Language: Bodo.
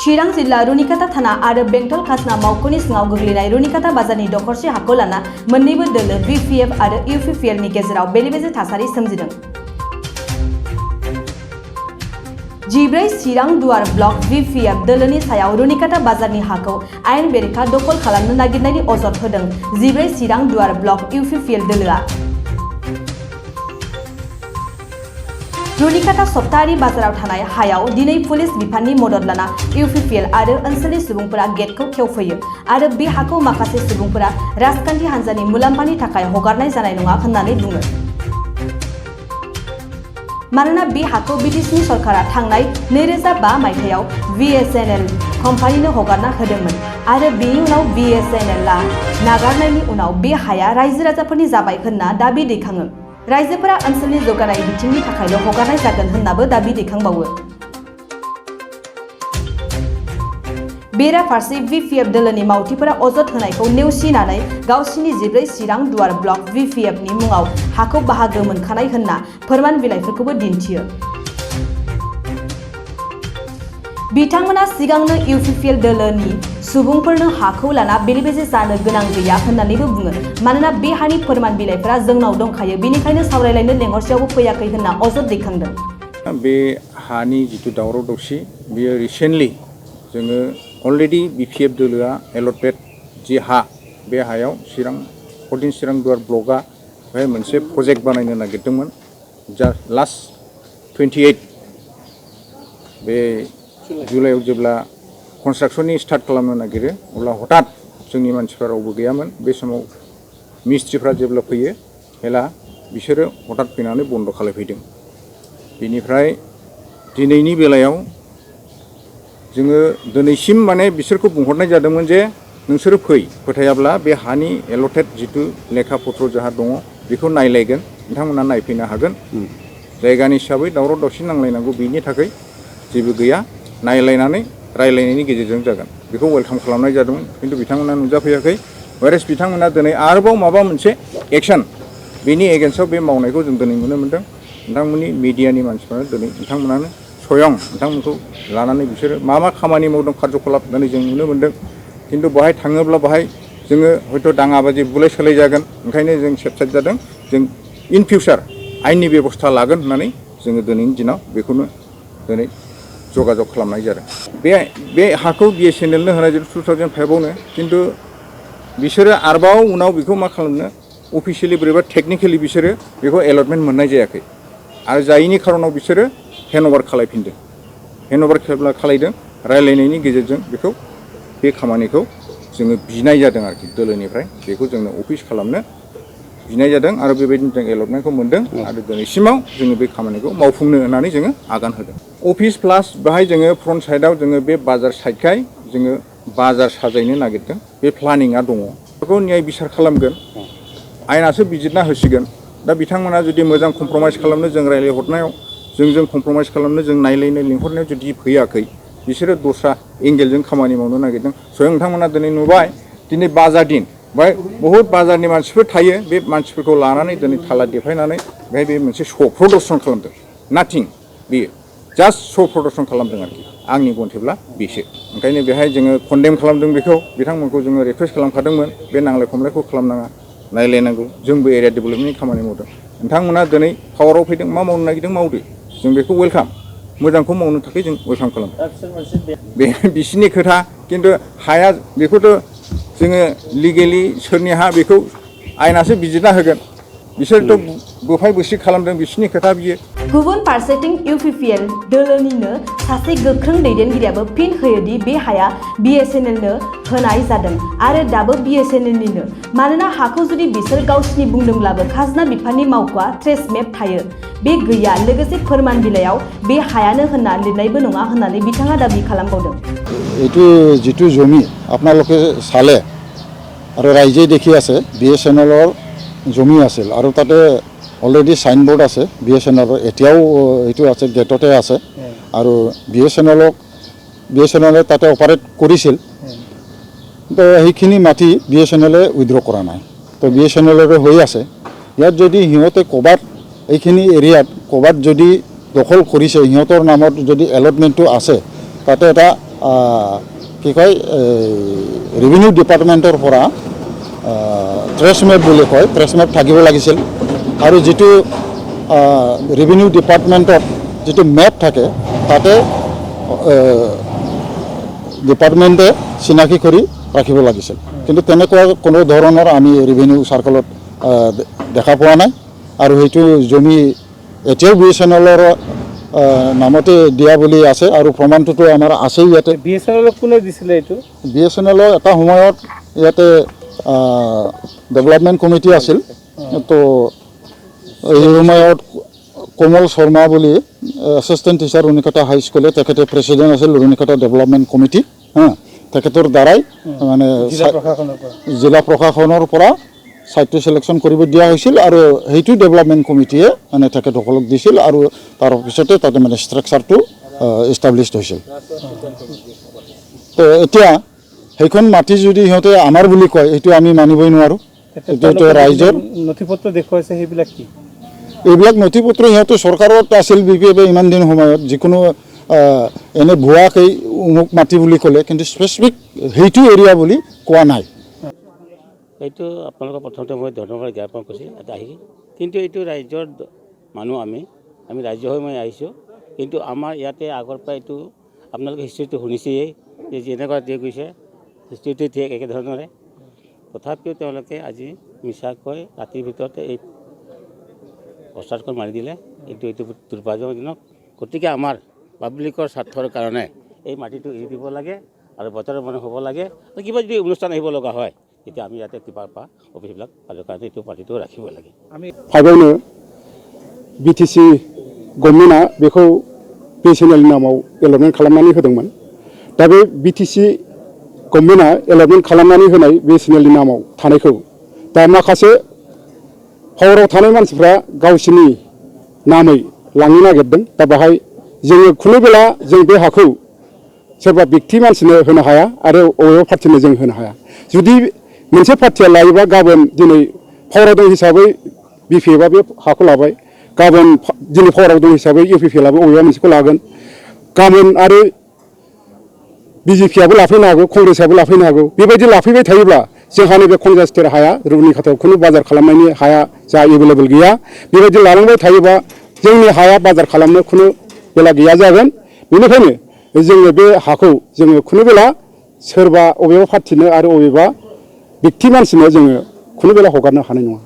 चिरां जिल्ला रुनिकाटा थाना आरो बेंटल खाजना मावख'नि सिङाव गोग्लैनाय रुनिकाटा बाजारनि दखरसे हाखौ लाना मोन्नैबो दोलो बिपिएफ आरो इउपिपिएल नि गेजेराव बेले-बेजे थासारि सोमजिदों। जिब्रै चिरां दुवार ब्लक बिपिएफ दोलोनि सायाव रुनिकाटा बाजारनि हाखौ आयेन बेरेखा दखल खालामनो नागिरनायनि अजद होदों जिब्रै चिरां दुवार ब्लक इउपिपिएल दोलोआ। रुनिकाटा सप्ताहारि बाजाराव थानाय हायाव दिनै पुलिस बिफाननि मदद लाना इउपिपिएल आरो ओनसोलनि सुबुंफोरा गेटखौ खेवफैयो आरो बे हाखौ माखासे सुबुंफोरा राजखान्थि हान्जानि मुलाम्फानि थाखाय हगारनाय जानाय नङा होननानै बुङो। मानोना बे हाखौ बिटिसिनि सरकारा थांनाय 2005 मायथाइयाव बिएसएनएल कम्पानिनो हगारना होदोंमोन आरो बेनि उनाव बिएसएनएलआ नागारनायनि उनाव बे हाया रायजो राजाफोरनि जाबाय होनना दाबि दैखाङो। रायजोफोरा ओनसोलनि जौगानाय बिथिंनि थाखायल' हगारनाय जागोन होननाबो दाबि दैखांबावो। बेराफारसे बिपिएफ दोलोनि मावथिफोरा अजद होनायखौ नेवसिनानै गावसिनि जिब्रै चिरां दुवार ब्लक बिपिएफनि मुङाव हाखौ बाहागो मोनखानाय होनना फोरमान बिलाइफोरखौबो दिन्थियो। बिथांमोना सिगांनो इउपिपिएल दोलोनि सुबुंफोरनो हाखौ लाना बेले-बेजे जानो गोनां गैया होननानैबो बुङो। मानोना बे हानि फोरमान बिलाइफोरा जोंनाव दंखायो, बेनिखायनो सावरायलायनो लेंहरसेयावबो फैयाखै होनना अजद दैखांदों। बे हानि जिथु दावराव दावसि बेयो रिसेन्टलि जोङो अलरेडि बिपिएफ दोलोआ एलटमेन्ट जि हा बे हायाव चिरां 14 चिरां दुवार ब्लकआ बेहाय मोनसे प्रजेक्ट बानायनो नागिरदोंमोन। जा लास्ट 28 बे जुलाइआव जेब्ला कन्स्ट्राक्शननि स्टार्ट खालामनो नागिरो अब्ला हठात जोंनि मानसिफ्रा रावबो गैयामोन। बे समाव मिस्ट्रिफ्रा जेब्ला फैयो हेला बिसोरो हठात फैनानै बन्द' खालामफैदों। बेनिफ्राय दिनैनि बेलायाव जोङो दिनैसिम माने बिसोरखौ बुंहरनाय जादोंमोन जे नोंसोरो फै, फोथायाब्ला बे हानि एलटेड जिथु लेखा पत्र जाहा दङ बेखौ नायलायगोन, नोंथांमोना नायफैनो हागोन। जायगानि हिसाबै दावराव दावसि नांलायनांगौ बेनि थाखाय जेबो गैया, नायलायनानै रायलायनायनि गेजेरजों जागोन बेखौ वेलकाम खालामनाय जादोंमोन। खिन्थु बिथांमोना नुजाफैयाखै। वायरेस बिथांमोना दिनै आरोबाव माबा मोनसे एक्शन बेनि एगेन्स्टआव बे मावनायखौ जों दिनै नुनो मोन्दों। नोंथांमोननि मिडियानि मानसिफ्रानो दिनै नोंथांमोनानो स्वयं नोंथांमोनखौ लानानै बिसोरो मा खामानि मावदों कार्यकलाप दिनै जों नुनो मोन्दों। खिन्थु बेहाय थाङोब्ला बेहाय जोङो हयथ' दाङाबाजि बुलाय सोलाय जागोन, ओंखायनो जों सेफसाइड जादों। जों इन फिउचार आयेननि बेबस्था लागोन होननानै जोङो दिनैनि दिनाव बेखौनो दिनै जगाजग खालामनाय जादों। बे हाखौ बिएसएनएलनो होनाय जादों 2005आवनो, खिन्थु बिसोरो आरोबाव उनाव बेखौ मा खालामनो अफिसियेलि बोरैबा टेकनिकेलि बिसोरो बेखौ एलटमेन्ट मोननाय जायाखै आरो जायनि खारनाव बिसोरो हेन्डअभार खालायफिनदों। हेन्डअभार खालायदों रायलायनायनि गेजेरजों बेखौ बे खामानिखौ जोङो बिनाय जादों आरोखि दोलोनिफ्राय बेखौ जोंनो अफिस खालामनो बिनाय जादों आरो बेबायदिनो जों एलटमेन्टखौ मोन्दों आरो दिनैसिमाव जोङो बे खामानिखौ मावफुंनो होननानै जोङो आगान होदों। अफिस प्लास बेहाय जोङो फ्रन्ट साइडआव जोङो बे बाजार साइडखाय जोङो बाजार साजायनो नागिरदों। बे प्लानिंआ दङ, बेखौ न्याय बिसार खालामगोन, आयेनासो बिजिरना होसिगोन। दा बिथांमोना जुदि मोजां कमप्रमाइस खालामनो जों रायलायहरनायाव जों कमप्रमाइस खालामनो जों नायलायनो लिंहरनायाव जुदि फैयाखै, बिसोरो दस्रा एंगेलजों खामानि मावनो नागिरदों। स्वयं नोंथांमोना दिनै नुबाय, दिनै बाजार दिन बेहाय बहुद बाजारनि मानसिफोर थायो। बे मानसिफोरखौ लानानै दिनै थाला देफायनानै बेहाय बे मोनसे श' प्रदर्शन खालामदों। नाथिं, बेयो जास्ट श' प्रदर्शन खालामदों आरोखि आंनि गन्थेब्ला बेसो। ओंखायनो बेहाय जोङो कन्डेम खालामदों बेखौ, बिथांमोनखौ जोङो रिकुवेस्ट खालामखादोंमोन बे नांलाय खमलायखौ खालामनाङा, नायलायनांगौ। जोंबो एरिया डेभेलपमेन्टनि खामानि मावदों। नोंथांमोना दिनै पावाराव फैदों, मा मावनो नागिरदों मावदो, जों बेखौ वेलकाम, मोजांखौ मावनो थाखाय जों वेलकाम खालामो। बे बिसिनि खोथा, खिन्थु हाया बेखौथ' जोङो लिगेलि सोरनि हा बेखौ आयेनासो बिजिरना होगोन। बिसोरथ' बोफाय बोसि खालामदों, बिसिनि खोथा बियो। गुबुन फारसेथिं इउपिपिएल दोलोनिनो सासे गोख्रों दैदेनगिरियाबो फिन होयोदि बे हाया बिएसएनएलनो होनाय जादों आरो दाबो बिएसएनएलनिनो। मानोना हाखौ जुदि बिसोर गावसिनि बुंदोंब्लाबो खाजोना बिफाननि मावख'आ ट्रेस मेप थायो, बे गैया। लोगोसे फोरमान बिलाइयाव बे हायानो होनना लिरनायबो नङा होननानै बिथाङा दाबि खालामबावदों। এইটো যিটো জমি আপোনালোকে চালে আৰু ৰাইজে দেখি আছে বিএছএনএলৰ জমি আছিল আৰু তাতে অলৰেডি সাইনবোর্ড আছে বিএছএনএলৰ, এতিয়াও এইটো আছে গেটতে আছে আৰু বিএছএনএলে তাতে অপাৰেট কৰিছিল। তো সেইখিনি মাটি বিএছএনএলে উইথড্ৰ কৰা নাই, তো বিএছএনএলৰে হৈ আছে। ইয়াত যদি সিহঁতে ক'ৰবাত এইখিনি এৰিয়াত ক'ৰবাত যদি দখল কৰিছে, সিহঁতৰ নামত যদি এলটমেণ্টটো আছে, তাতে এটা কি কয় ৰেভিনিউ ডিপাৰ্টমেণ্টৰ পৰা ট্ৰেছ মেপ বুলি কয় ট্ৰেছ মেপ থাকিব লাগিছিল আৰু যিটো ৰেভিনিউ ডিপাৰ্টমেণ্টত যিটো মেপ থাকে তাতে ডিপাৰ্টমেণ্টে চিনাকি কৰি ৰাখিব লাগিছিল কিন্তু তেনেকুৱা কোনো ধৰণৰ আমি ৰেভিনিউ চাৰ্কলত দেখা পোৱা নাই আৰু সেইটো জমি এতিয়াও BSNL-ৰ নামতে দিয়া বুলি আছে আৰু প্ৰমাণটোতো আমাৰ আছেই ইয়াতে BSNL-ক কোনে দিছিলে এইটো BSNL-ৰ এটা সময়ত ইয়াতে ডেভেলপমেণ্ট কমিটি আছিল তো এই সময়ত কোমল শৰ্মা বুলি এছিষ্টেণ্ট টিচাৰ ৰুণিকাটা হাইস্কুলে তেখেতে প্ৰেচিডেণ্ট আছিল ৰুণিকাটা ডেভেলপমেণ্ট কমিটি তেখেতৰ দ্বাৰাই মানে জিলা প্ৰশাসনৰ পৰা সাইটটো সিলেকশন কৰিব দিয়া হৈছিল আৰু সেইটো ডেভেলপমেণ্ট কমিটিয়ে মানে তেখেতসকলক দিছিল আৰু তাৰ পিছতে তাতে মানে ষ্ট্ৰাকচাৰটো এষ্টাব্লিছড হৈছিল তো এতিয়া সেইখন মাটি যদি সিহঁতে আমাৰ বুলি কয় এইটো আমি মানিবই নোৱাৰোঁ এইটো ৰাইজৰ নথিপত্ৰ দেখুৱাইছে সেইবিলাক কি এইবিলাক নথিপত্ৰ সিহঁতে চৰকাৰত আছিল BPF ইমান দিন সময়ত যিকোনো এনে ভুৱাকৈ উমুক মাটি বুলি ক'লে কিন্তু স্পেচিফিক সেইটো এৰিয়া বুলি কোৱা নাই এইটো আপোনালোকৰ প্ৰথমতে মই ধন্যবাদ জ্ঞাপন কৰিছোঁ ইয়াত আহি কিন্তু এইটো ৰাজ্যৰ মানুহ আমি ৰাজ্য হৈ মই আহিছোঁ কিন্তু আমাৰ ইয়াতে আগৰ পৰা এইটো আপোনালোকে হিষ্ট্ৰীটো শুনিছেই যে যেনেকুৱা দিয়ে গৈছে হিষ্ট্ৰীটো ঠিক একেধৰণৰে তথাপিও তেওঁলোকে আজি মিছাকৈ ৰাতিৰ ভিতৰতে এই প্ৰচাৰখন মাৰি দিলে এইটো দুৰ্ভাগ্যজনক গতিকে আমাৰ পাব্লিকৰ স্বাৰ্থৰ কাৰণে এই মাটিটো এৰি দিব লাগে আৰু বতৰৰ মানুহ হ'ব লাগে কিবা যদি অনুষ্ঠান আহিব লগা হয় তেতিয়া আমি ইয়াতে কিবা পৰা অফিসবিলাক আৰু কাৰণে এইটো পাৰ্টিটো ৰাখিব লাগে আমি फाइभआवनो BTC गभर्नमेन्टआ बेखौ BSNL नामाव एलटमेन्ट खालामनानै होदोंमोन दा बे BTC गभर्नमेन्टआ एलटमेन्ट खालामनानै होनाय BSNL नामाव थानायखौ दा माखासे पावाराव थानाय मानसिफ्रा गावसिनि नामै लांनो नागिरदों दा बाहाय जोङो खुनु बेला जों बे हाखौ सोरबा व्यक्ति मानसिनो होनो हाया आरो अबेबा पार्टिनो जों होनो हाया जुदि मोनसे पार्टिया लायोबा गाबोन दिनै पावाराव दं हिसाबै BPF-आ बे हाखौ लाबाय गाबोन दिनै पावाराव दं हिसाबै UPPL-आबो अबेबा मोनसेखौ लागोन गाबोन आरो BJP-आबो लाफैनो हागौ कंग्रेसआबो लाफैनो हागौ बेबायदि लाफैबाय थायोब्ला जोंहा नैबे कनजास्टेड हाया रुनिखाथायाव खुनु बाजार खालामनायनि हाया जा एभेलेबल गैया बेबायदि लालांबाय थायोबा जोंनि हाया बाजार खालामनो खुनु बेला गैया जागोन बेनिखायनो जोङो बे हाखौ जोङो खुनु बेला सोरबा अबेबा पार्टिनो आरो अबेबा व्यक्ति मानसिनो जोङो खुनु बेला हगारनो हानाय नङा